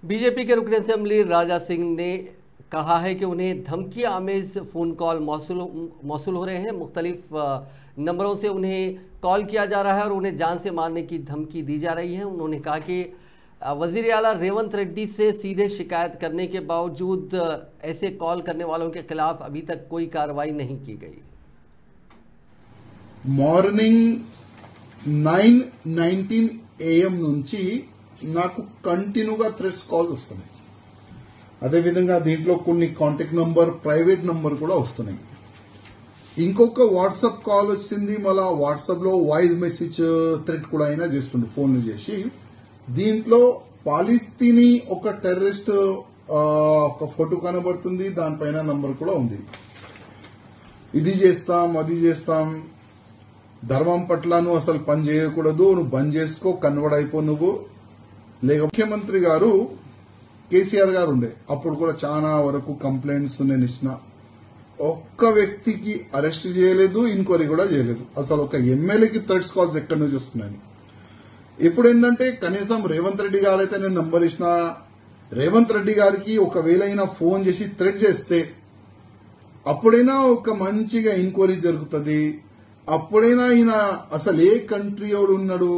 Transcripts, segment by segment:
BJP के रुकन assembly Raja Singh ने कहा है कि उन्हें धमकी आमेज फ़ोन कॉल मौसूल हो रहे हैं। मुख्तलिफ नंबरों से उन्हें कॉल किया जा रहा है और उन्हें जान से मारने की धमकी दी जा रही है। उन्होंने कहा कि वज़ीर आला रेवंत रेड्डी से सीधे शिकायत करने के बावजूद ऐसे कॉल करने वालों के खिलाफ अभी तक कोई कार्रवाई नहीं की गई। మార్నింగ్ 9:19 AM నుంచి నాకు కంటిన్యూగా థ్రెట్స్ కాల్స్ వస్తున్నాయి. అదేవిధంగా దీంట్లో కొన్ని కాంటాక్ట్ నంబర్, ప్రైవేట్ నంబర్ కూడా వస్తున్నాయి. ఇంకొక వాట్సాప్ కాల్ వచ్చింది, మళ్ళా వాట్సాప్ లో వాయిస్ మెసేజ్ థ్రెట్ కూడా అయినా చేస్తుండే ఫోన్లు చేసి. దీంట్లో పాలిస్తీనీ ఒక టెర్రరిస్ట్ ఒక ఫోటో కనబడుతుంది, దానిపైన నంబర్ కూడా ఉంది. ఇది చేస్తాం, అది చేస్తాం, ధర్మం పట్ల నువ్వు అసలు పని చేయకూడదు, నువ్వు బంద్ చేసుకో, కన్వర్ట్ అయిపో నువ్వు. లేక ముఖ్యమంత్రి గారు కేసీఆర్ గారు ఉండే అప్పుడు కూడా చాలా వరకు కంప్లైంట్స్ నేను ఇచ్చిన. ఒక్క వ్యక్తికి అరెస్ట్ చేయలేదు, ఎంక్వైరీ కూడా చేయలేదు. అసలు ఒక ఎమ్మెల్యేకి థ్రెట్స్ కాల్స్ ఎక్కడి నుంచి వస్తున్నాయని. ఇప్పుడు ఏంటంటే కనీసం రేవంత్ రెడ్డి గారు అయితే నేను నంబర్ ఇచ్చిన, రేవంత్ రెడ్డి గారికి ఒకవేళ అయినా ఫోన్ చేసి థ్రెట్ చేస్తే అప్పుడైనా ఒక మంచిగా ఎంక్వైరీ జరుగుతుంది. అప్పుడైనా ఈయన అసలు ఏ కంట్రీ వాడు ఉన్నాడు,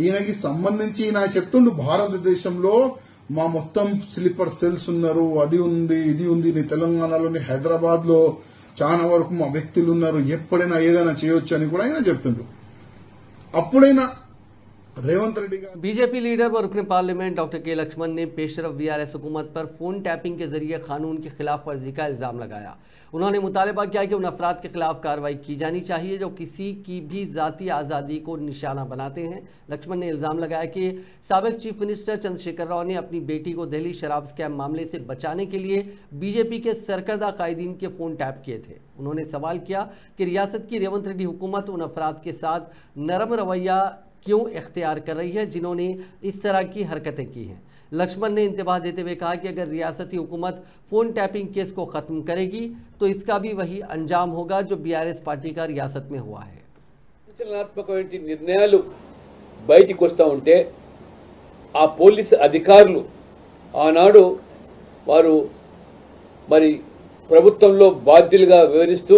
ఈయనకి సంబంధించి ఈయన చెప్తుండు భారతదేశంలో మా మొత్తం స్లీపర్ సెల్స్ ఉన్నారు, అది ఉంది, ఇది ఉంది, నీ తెలంగాణలోని హైదరాబాద్ లో చాలా వరకు మా వ్యక్తులు ఉన్నారు, ఎప్పుడైనా ఏదైనా చేయొచ్చు అని కూడా ఆయన చెప్తుండు. అప్పుడైనా रेवंत रेड्डी का बीजेपी लीडर व रुकन पार्लियामेंट डॉक्टर के लक्ष्मण ने पेशरफ वीआरएस हुकूमत पर फोन टैपिंग के जरिए कानून की खिलाफ वर्जी का इल्जाम लगाया। उन्होंने मुतालबा किया कि उन अफराद के खिलाफ कार्रवाई की जानी चाहिए जो किसी की भी जाती आज़ादी को निशाना बनाते हैं। लक्ष्मण ने इल्जाम लगाया कि साबिक चीफ मिनिस्टर चंद्रशेखर राव ने अपनी बेटी को दिल्ली शराब स्कैम मामले से बचाने के लिए बीजेपी के सरकर्दा कायदीन के फोन टैप किए थे। उन्होंने सवाल किया कि रियासत की रेवंत रेड्डी हुकूमत उन अफराद के साथ नरम रवैया क्यों इख्तियार कर रही है जिन्होंने इस तरह की हरकतें की हैं। लक्ष्मण ने इंतबाह देते हुए कहा कि अगर रियासती हुकूमत फ़ोन टैपिंग केस को ख़त्म करेगी तो इसका भी वही अंजाम होगा जो बीआरएस पार्टी का रियासत में हुआ है। సంచలనాత్మకమైన నిర్ణయాలు బయటికి వస్తూ ఉంటే ఆ పోలీసు అధికారులు ఆనాడు వారు మరి ప్రభుత్వంలో బాధ్యులుగా వివరిస్తూ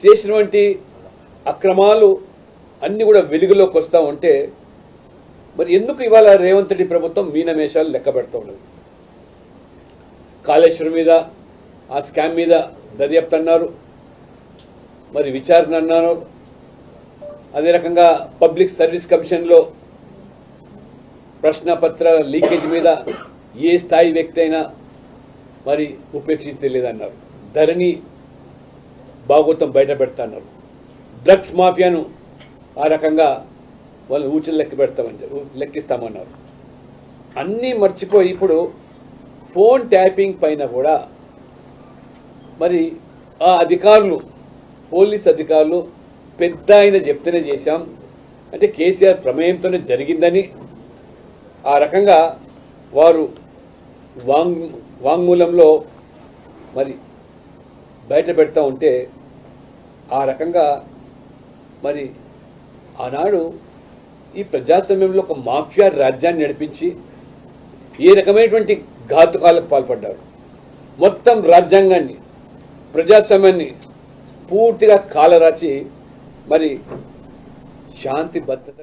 చేసినటువంటి అక్రమాలు అన్ని కూడా వెలుగులోకి వస్తూ ఉంటే మరి ఎందుకు ఇవాళ రేవంత్ రెడ్డి ప్రభుత్వం మీనమేషాలు లెక్క పెడతా ఉన్నది? కాళేశ్వరం మీద ఆ స్కామ్ మీద దర్యాప్తు అన్నారు, మరి విచారణ అన్నారు. అదే రకంగా పబ్లిక్ సర్వీస్ కమిషన్లో ప్రశ్నపత్ర లీకేజ్ మీద ఏ స్థాయి వ్యక్తి అయినా మరి ఉపేక్షించలేదన్నారు. ధరణి భాగోతం బయట పెడతాన్నారు. డ్రగ్స్ మాఫియాను ఆ రకంగా వాళ్ళు ఊచలు లెక్కిస్తామన్నారు. అన్నీ మర్చిపోయి ఇప్పుడు ఫోన్ ట్యాపింగ్ పైన కూడా మరి ఆ అధికారులు, పోలీస్ అధికారులు పెద్ద ఆయన చెప్తేనే చేశాం అంటే కేసీఆర్ ప్రమేయంతోనే జరిగిందని ఆ రకంగా వారు వాంగ్మూలంలో మరి బయట పెడతా ఉంటే ఆ రకంగా మరి ఆనాడు ఈ ప్రజాస్వామ్యంలో ఒక మాఫియా రాజ్యాన్ని నడిపించి ఏ రకమైనటువంటి ఘాతుకాలకు పాల్పడ్డారు. మొత్తం రాజ్యాంగాన్ని, ప్రజాస్వామ్యాన్ని పూర్తిగా కాలరాచి మరి శాంతి భద్రత।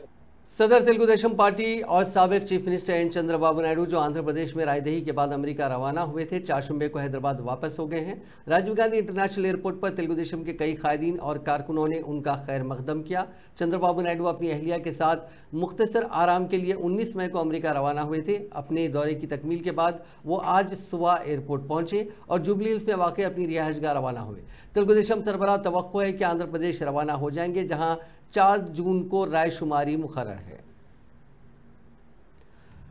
सदर तेलुगु देशम पार्टी और साबिक chief minister N Chandrababu Naidu जो आंध्र प्रदेश में रायदही के बाद अमेरिका रवाना हुए थे, 4 जुम्मे को हैदराबाद वापस हो गए हैं। राजीव गांधी इंटरनेशनल एयरपोर्ट पर तेलुगु देशम के कई कायदीन और कारकुनों ने उनका खैर मकदम किया। चंद्रबाबू नायडू अपनी अहलिया के साथ मुख्तसर आराम के लिए 19 मई को अमेरिका रवाना हुए थे। अपने दौरे की तकमील के बाद वो आज सुबह एयरपोर्ट पहुंचे और जुबली हिल्स में वाक़ अपनी रिहाइशगाह रवाना हुए। तेलुगु देशम सरबराह तवक्को है कि आंध्र प्रदेश रवाना हो जाएंगे, जहाँ 4 जून को रायशुमारी मुकर्रर है।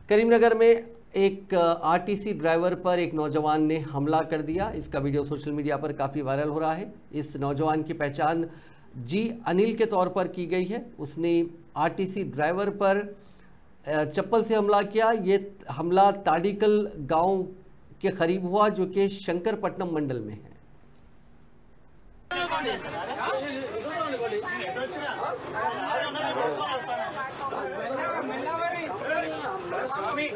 करीमनगर में एक आरटीसी ड्राइवर पर एक नौजवान ने हमला कर दिया। इसका वीडियो सोशल मीडिया पर काफ़ी वायरल हो रहा है। इस नौजवान की पहचान जी अनिल के तौर पर की गई है। उसने आरटीसी ड्राइवर पर चप्पल से हमला किया। ये हमला ताड़ीकल गांव के करीब हुआ जो कि शंकरपट्टनम मंडल में है। स्वामी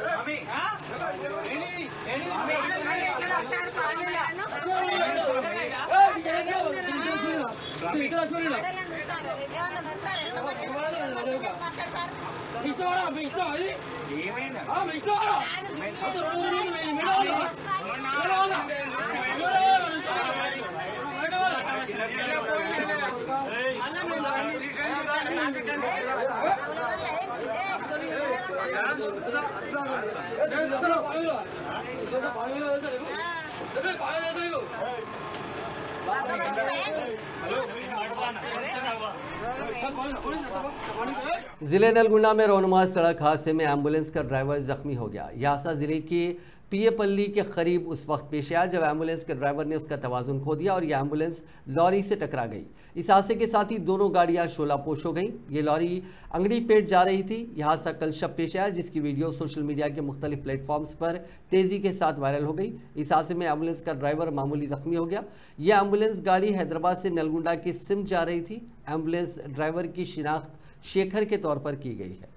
जिले नलगुंडा में रोनुमा सड़क हादसे में एम्बुलेंस का ड्राइवर जख्मी हो गया। यह हादसा जिले के पीएपल्ली के करीब उस वक्त पेश आया जब एम्बुलेंस के ड्राइवर ने उसका तवाजुन खो दिया और यह एम्बुलेंस लॉरी से टकरा गई। इस हादसे के साथ ही दोनों गाड़ियां शोलापोश हो गईं। ये लॉरी अंगड़ी पेट जा रही थी। यह हादसा कल शब पेश आया जिसकी वीडियो सोशल मीडिया के मुख्तलिफ प्लेटफॉर्म्स पर तेजी के साथ वायरल हो गई। इस हादसे में एम्बुलेंस का ड्राइवर मामूली जख्मी हो गया। यह एम्बुलेंस गाड़ी हैदराबाद से नलगुंडा की सिम जा रही थी। एम्बुलेंस ड्राइवर की शिनाख्त शेखर के तौर पर की गई है।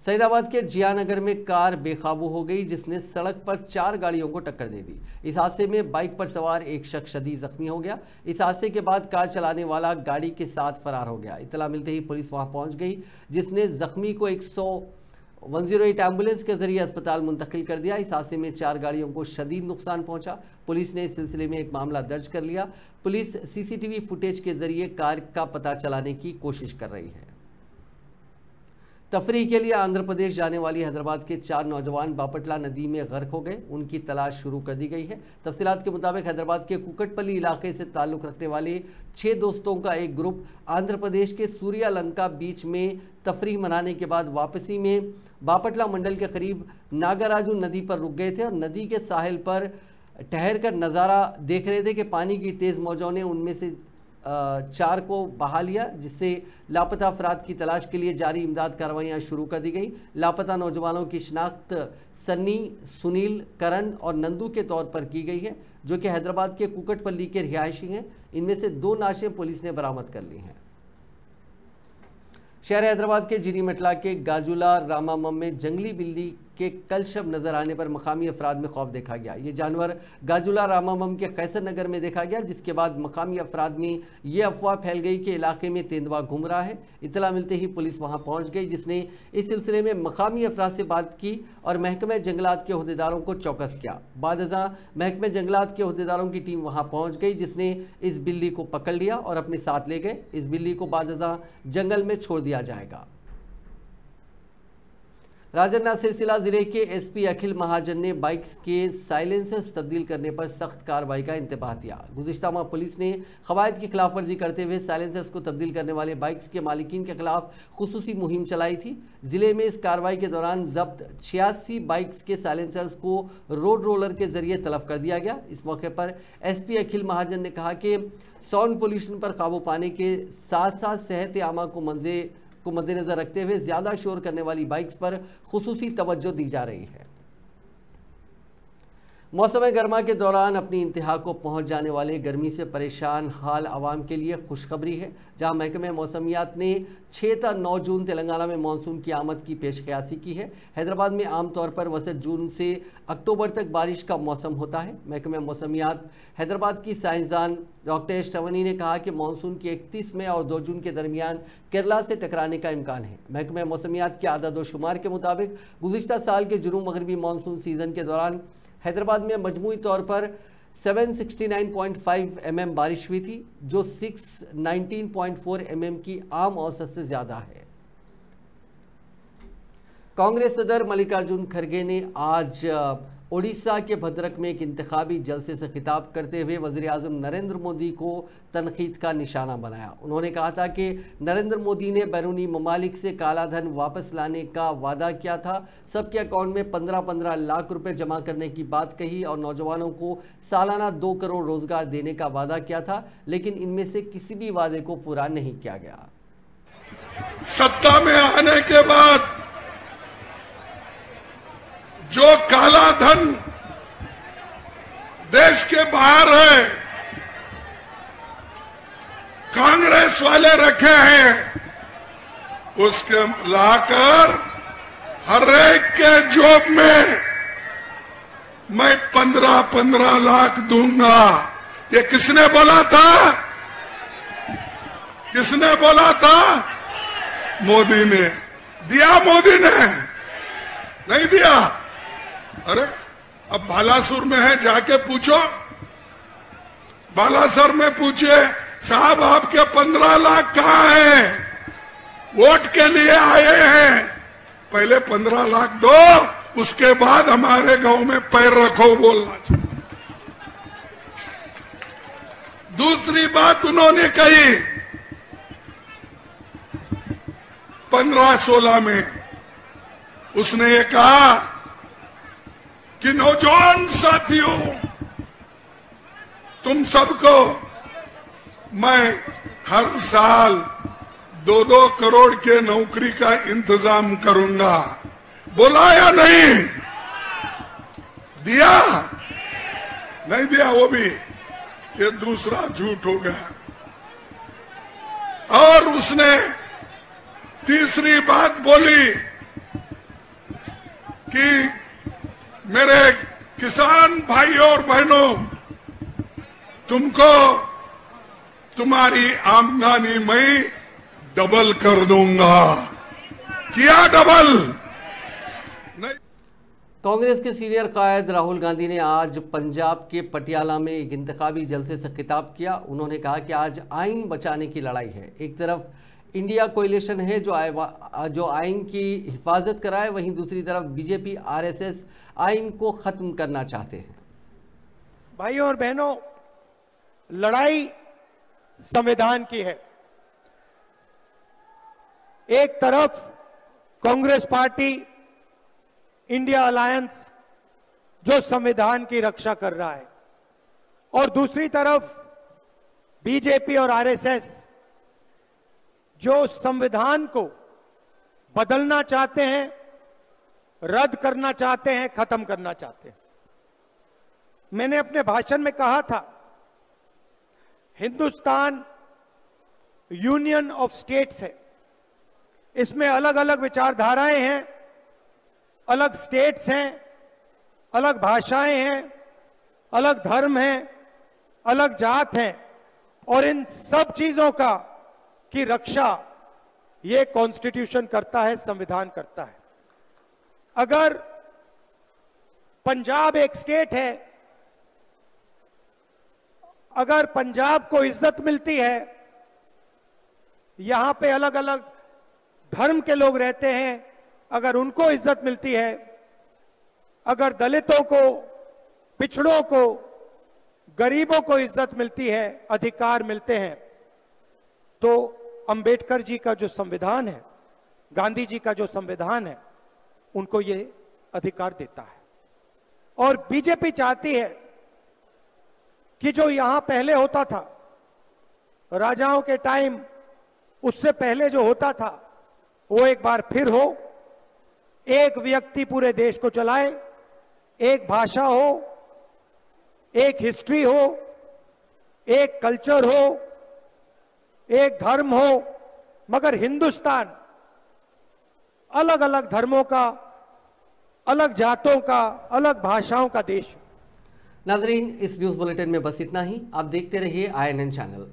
सईदाबाद के जियानगर में कार बेकाबू हो गई जिसने सड़क पर 4 गाड़ियों को टक्कर दे दी। इस हादसे में बाइक पर सवार एक शख्स शदीद जख्मी हो गया। इस हादसे के बाद कार चलाने वाला गाड़ी के साथ फरार हो गया। इतला मिलते ही पुलिस वहां पहुंच गई जिसने जख्मी को 108 एम्बुलेंस के जरिए अस्पताल मुंतकिल कर दिया। इस हादसे में 4 गाड़ियों को शदीद नुकसान पहुंचा। पुलिस ने इस सिलसिले में एक मामला दर्ज कर लिया। पुलिस सीसीटीवी फुटेज के जरिए कार का पता चलाने की कोशिश कर रही है। तफरीह के लिए आंध्र प्रदेश जाने वाली हैदराबाद के 4 नौजवान बापटला नदी में गर्क हो गए। उनकी तलाश शुरू कर दी गई है। तफसीलात के मुताबिक हैदराबाद के कुकटपल्ली इलाके से ताल्लुक़ रखने वाले 6 दोस्तों का एक ग्रुप आंध्र प्रदेश के सूर्यालंका बीच में तफरीह मनाने के बाद वापसी में बापटला मंडल के करीब नागाराजू नदी पर रुक गए थे और नदी के साहिल पर ठहर कर नज़ारा देख रहे थे कि पानी की तेज़ मौजों ने उनमें से 4 को बहा लिया, जिससे लापता अफराद की तलाश के लिए जारी इमदाद कार्रवाइयाँ शुरू कर दी गई। लापता नौजवानों की शिनाख्त सन्नी, सुनील, करण और नंदू के तौर पर की गई है जो कि हैदराबाद के कुकटपल्ली के रिहायशी हैं। इनमें से 2 लाशें पुलिस ने बरामद कर ली हैं। शहर हैदराबाद के जिरीमटला के गाजुला रामामम में जंगली बिल्ली के कल शब नजर आने पर मकामी अफराद में खौफ देखा गया। ये जानवर गाजुला रामामम के कैसर नगर में देखा गया, जिसके बाद मकामी अफराद में ये अफवाह फैल गई कि इलाके में तेंदुआ घूम रहा है। इतला मिलते ही पुलिस वहां पहुंच गई जिसने इस सिलसिले में मकामी अफराद से बात की और महकमे जंगलात के अहदेदारों को चौकस किया। बादअज़ां महकमे जंगलात के अहदेदारों की टीम वहां पहुंच गई जिसने इस बिल्ली को पकड़ लिया और अपने साथ ले गए। इस बिल्ली को बादअज़ां जंगल में छोड़ दिया जाएगा। राजन्ना सिलसिला जिले के एसपी अखिल महाजन ने बाइक्स के साइलेंसर्स तब्दील करने पर सख्त कार्रवाई का इंतबाह दिया। गुज़िश्ता माह पुलिस ने क़वायद की खिलाफ वर्जी करते हुए साइलेंसर्स को तब्दील करने वाले बाइक्स के मालिकीन के खिलाफ खुसूसी मुहिम चलाई थी। जिले में इस कार्रवाई के दौरान जब्त 86 बाइक्स के साइलेंसर्स को रोड रोलर के जरिए तलब कर दिया गया। इस मौके पर एसपी अखिल महाजन ने कहा कि साउंड पोल्यूशन पर काबू पाने के साथ साथ सेहत आमा को मद्देनजर रखते हुए ज़्यादा शोर करने वाली बाइक्स पर खुसूसी तवज्जो दी जा रही है। मौसम गर्मा के दौरान अपनी इंतहा को पहुंच जाने वाले गर्मी से परेशान हाल आवाम के लिए खुशखबरी है, जहां महकमे मौसमियात ने 6 था 9 जून तेलंगाना में मानसून की आमद की पेशकयासी की है। हैदराबाद में आमतौर पर वसत जून से अक्टूबर तक बारिश का मौसम होता है। महकमे मौसमियात हैदराबाद की साइंसदान डॉक्टर श्रवणी ने कहा कि मानसून की 31 मई और 2 जून के दरमियान केरला से टकराने का इम्कान है। महकमे मौसमियात के आदाद व शुमार के मुताबिक गुज़िश्ता साल के जुनूब मगरबी मानसून सीज़न के दौरान हैदराबाद में मजमूई तौर पर 769.5 mm बारिश हुई थी, जो 619.4 mm की आम औसत से ज़्यादा है। कांग्रेस सदर मल्लिकार्जुन खड़गे ने आज ओडिशा के भद्रक में एक इंतखाबी जलसे से खिताब करते हुए वज़ीर आज़म नरेंद्र मोदी को तनकीद का निशाना बनाया। उन्होंने कहा था कि नरेंद्र मोदी ने बैरूनी ममालिक से काला धन वापस लाने का वादा किया था, सबके अकाउंट में 15-15 लाख रुपए जमा करने की बात कही और नौजवानों को सालाना 2 करोड़ रोजगार देने का वादा किया था, लेकिन इनमें से किसी भी वादे को पूरा नहीं किया गया। सत्ता में आने के बाद जो काला धन देश के बाहर है कांग्रेस वाले रखे हैं, उसके लाकर हर एक के जॉब में मैं 15-15 लाख दूंगा। ये किसने बोला था? किसने बोला था? मोदी ने दिया। मोदी ने नहीं दिया। अरे अब बालासुर में है, जाके पूछो, बालासुर में पूछिए, साहब आपके 15 लाख कहाँ हैं? वोट के लिए आए हैं, पहले 15 लाख दो, उसके बाद हमारे गांव में पैर रखो बोलना चाहिए। दूसरी बात उन्होंने कही 15-16 में, उसने ये कहा कि नौजवान साथियों, तुम सबको मैं हर साल 2-2 करोड़ के नौकरी का इंतजाम करूंगा। बोला या नहीं? दिया? नहीं दिया। वो भी ये दूसरा झूठ हो गया। और उसने तीसरी बात बोली कि मेरे किसान भाइयों और बहनों, तुमको तुम्हारी आमदनी मैं डबल कर दूंगा। किया डबल? नहीं। कांग्रेस के सीनियर कायद राहुल गांधी ने आज पंजाब के पटियाला में एक इंतखाबी जलसे से खिताब किया। उन्होंने कहा कि आज आइन बचाने की लड़ाई है। एक तरफ इंडिया कोalition है जो आइन की हिफाजत कराए, वहीं दूसरी तरफ बीजेपी आरएसएस आइन को खत्म करना चाहते हैं। भाइयों और बहनों, लड़ाई संविधान की है। एक तरफ कांग्रेस पार्टी, इंडिया अलायंस जो संविधान की रक्षा कर रहा है, और दूसरी तरफ बीजेपी और आरएसएस जो संविधान को बदलना चाहते हैं, रद्द करना चाहते हैं, खत्म करना चाहते हैं। मैंने अपने भाषण में कहा था, हिंदुस्तान यूनियन ऑफ स्टेट्स है। इसमें अलग अलग विचारधाराएं हैं, अलग स्टेट्स हैं, अलग भाषाएं हैं, अलग धर्म हैं, अलग जात हैं, और इन सब चीजों की रक्षा ये कॉन्स्टिट्यूशन करता है, संविधान करता है। अगर पंजाब एक स्टेट है, अगर पंजाब को इज्जत मिलती है, यहां पे अलग अलग धर्म के लोग रहते हैं, अगर उनको इज्जत मिलती है, अगर दलितों को, पिछड़ों को, गरीबों को इज्जत मिलती है, अधिकार मिलते हैं, तो अंबेडकर जी का जो संविधान है, गांधी जी का जो संविधान है, उनको ये अधिकार देता है। और बीजेपी चाहती है कि जो यहां पहले होता था, राजाओं के टाइम, उससे पहले जो होता था, वो एक बार फिर हो। एक व्यक्ति पूरे देश को चलाए, एक भाषा हो, एक हिस्ट्री हो, एक कल्चर हो, एक धर्म हो, मगर हिंदुस्तान अलग अलग धर्मों का, अलग जातों का, अलग भाषाओं का देश है। नाजरीन, इस न्यूज़ बुलेटिन में बस इतना ही। आप देखते रहिए INN चैनल।